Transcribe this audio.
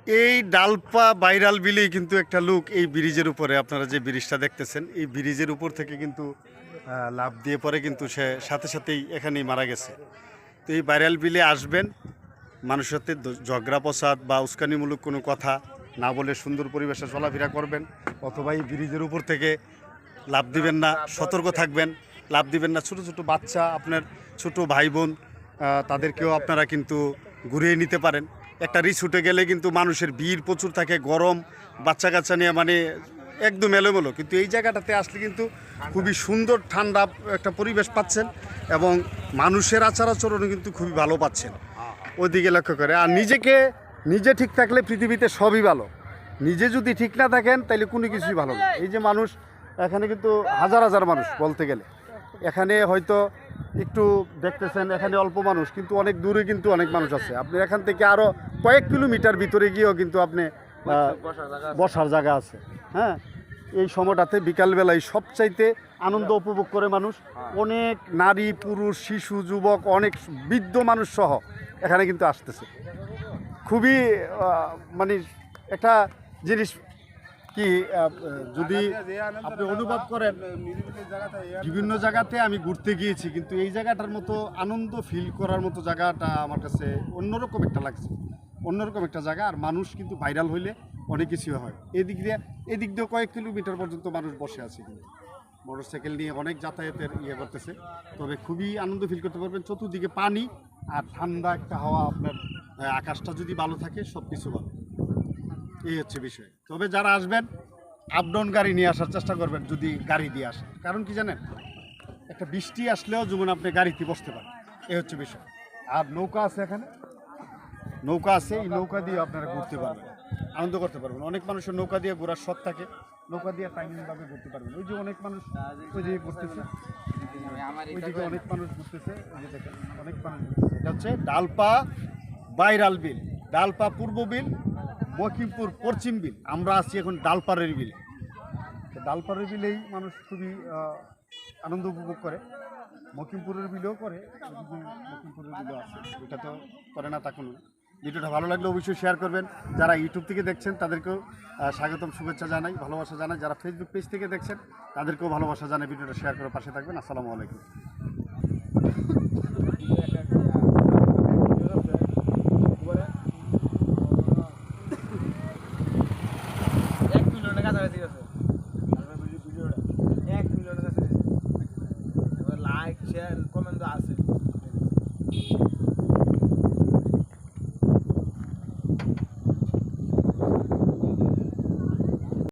এই ডালপা ভাইরাল বিলেই কিন্তু একটা লোক এই ব্রিজের উপরে, আপনারা যে ব্রিজটা দেখতেছেন এই ব্রিজের উপর থেকে কিন্তু লাফ দিয়ে পরে কিন্তু সে সাথে সাথেই এখানেই মারা গেছে। তো এই ভাইরাল বিলে আসবেন, মানুষের সাথে ঝগড়া প্রসাদ বা উস্কানিমূলক কোনো কথা না বলে সুন্দর পরিবেশে চলাফেরা করবেন, অথবা এই ব্রিজের উপর থেকে লাফ দিবেন না, সতর্ক থাকবেন, লাফ দিবেন না। ছোট ছোট বাচ্চা, আপনার ছোট ভাই বোন, তাদেরকেও আপনারা কিন্তু ঘুরিয়ে নিতে পারেন। একটা রিস উঠে গেলে কিন্তু মানুষের ভিড় প্রচুর থাকে, গরম, বাচ্চা কাচ্চা নিয়ে মানে একদম এলোমেলো। কিন্তু এই জায়গাটাতে আসলে কিন্তু খুবই সুন্দর ঠান্ডা একটা পরিবেশ পাচ্ছেন, এবং মানুষের আচার আচরণও কিন্তু খুবই ভালো পাচ্ছেন ওইদিকে লক্ষ্য করে। আর নিজে ঠিক থাকলে পৃথিবীতে সবই ভালো, নিজে যদি ঠিক না থাকেন তাহলে কোনো কিছুই ভালো না। এই যে মানুষ এখানে কিন্তু হাজার হাজার মানুষ বলতে গেলে, এখানে হয়তো একটু দেখতেছেন এখানে অল্প মানুষ, কিন্তু অনেক দূরে কিন্তু অনেক মানুষ আছে। আপনি এখান থেকে আরও কয়েক কিলোমিটার ভিতরে গিয়েও কিন্তু আপনি বসার জায়গা আছে। হ্যাঁ, এই সময়টাতে বিকালবেলায় সবচাইতে আনন্দ উপভোগ করে মানুষ। অনেক নারী, পুরুষ, শিশু, যুবক, অনেক বৃদ্ধ মানুষ সহ এখানে কিন্তু আসতেছে। খুবই মানে একটা জিনিস কি, যদি আপনি অনুভব করেন, বিভিন্ন জায়গাতে আমি ঘুরতে গিয়েছি, কিন্তু এই জায়গাটার মতো আনন্দ ফিল করার মতো জায়গাটা আমার কাছে অন্যরকম একটা লাগছে, অন্যরকম একটা জায়গা। আর মানুষ কিন্তু ভাইরাল হইলে অনেক কিছু হয়। এদিক দিয়ে কয়েক কিলোমিটার পর্যন্ত মানুষ বসে আছে, কিন্তু মোটরসাইকেল নিয়ে অনেক যাতায়াতের করতেছে। তবে খুবই আনন্দ ফিল করতে পারবেন। চতুর্দিকে পানি আর ঠান্ডা একটা হাওয়া, আপনার আকাশটা যদি ভালো থাকে সব কিছু ভালো, এই হচ্ছে বিষয়। তবে যারা আসবেন আপ ডাউন গাড়ি নিয়ে আসার চেষ্টা করবেন, যদি গাড়ি দিয়ে আসেন। কারণ কি জানেন, একটা বৃষ্টি আসলেও যেমন আপনি গাড়িতে বসতে পারেন, এই হচ্ছে বিষয়। আর নৌকা আছে, এখানে নৌকা আছে, এই নৌকা দিয়ে আপনারা ঘুরতে পারবেন, আনন্দ করতে পারবেন। অনেক মানুষের নৌকা দিয়ে ঘোরার শখ থাকে, নৌকা দিয়ে টাইমিংভাবে ঘুরতে পারবেন। ওই যে অনেক মানুষ ওই দিকে ঘুরতেছে, ওইদিকে অনেক মানুষ ঘুরতেছে, ওই যে দেখেন অনেক মানুষ ঘুরতেছে। এটা হচ্ছে ডালপা ভাইরাল বিল, ডালপা পূর্ব বিল, মকিমপুর পশ্চিম বিল। আমরা আছি এখন ডালপাড়ের বিলে। ডালপাড়ের বিলেই মানুষ খুবই আনন্দ উপভোগ করে। মকিমপুরের বিলেও করে, মকিমপুরের বিলেও আছে, এটা তো করে না তা কোনো। ভিডিওটা ভালো লাগলে অবশ্যই শেয়ার করবেন। যারা ইউটিউব থেকে দেখছেন তাদেরকেও স্বাগতম, শুভেচ্ছা জানাই, ভালোবাসা জানাই। যারা ফেসবুক পেজ থেকে দেখছেন তাদেরকেও ভালোবাসা জানাই। ভিডিওটা শেয়ার করে পাশে থাকবেন। আসসালামু আলাইকুম।